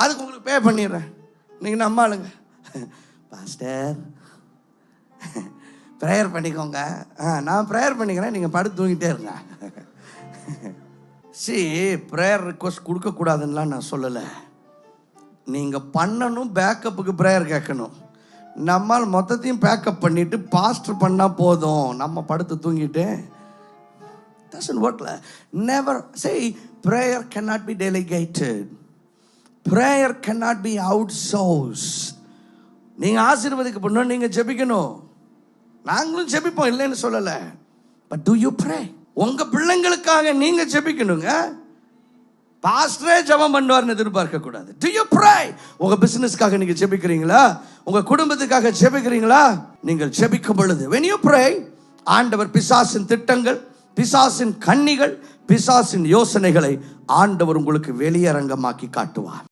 அதுக்கு உங்களுக்கு பே பண்ணிடுறேன். நீங்கள் நம்ம ஆளுங்க, பாஸ்டர் ப்ரேயர் பண்ணிக்கோங்க. நான் ப்ரேயர் பண்ணிக்கிறேன், நீங்கள் படுத்து தூங்கிட்டே இருங்க. ப்ரேயர் ரிக்வஸ்ட் கொடுக்கக்கூடாதுன்னெலாம் நான் சொல்லலை. நீங்கள் பண்ணணும், பேக்கப்புக்கு ப்ரேயர் கேட்கணும். நம்மால் மொத்தத்தையும் பேக்கப் பண்ணிவிட்டு பாஸ்டர் பண்ணால் போதும், நம்ம படுத்து தூங்கிட்டு doesn't work. Never say prayer cannot be delegated. Prayer cannot be outsourced. நீங்க ஆசீர்வதிக்கப்படணும், நீங்க ஜெபிக்கணும். நாங்களும் ஜெபிப்போம், இல்லைன்னு சொல்லலை. But do you pray? உங்க பிள்ளைங்களுக்காக நீங்க ஜெபிக்கணுங்க. பாஸ்டரே ஜெபம் பண்ணுவார்னு எதிர்பார்க்க கூடாது. Do you pray? உங்க பிசினஸ்க்காக நீங்க ஜெபிக்கிறீங்களா? உங்க குடும்பத்துக்காக ஜெபிக்கிறீங்களா? நீங்கள் ஜெபிக்கும் பொழுது when you pray, ஆண்டவர் பிசாசின் திட்டங்கள், பிசாசின் கண்ணிகள், பிசாசின் யோசனைகளை ஆண்டவர் உங்களுக்கு வெளியரங்கமாக்கி காட்டுவார்.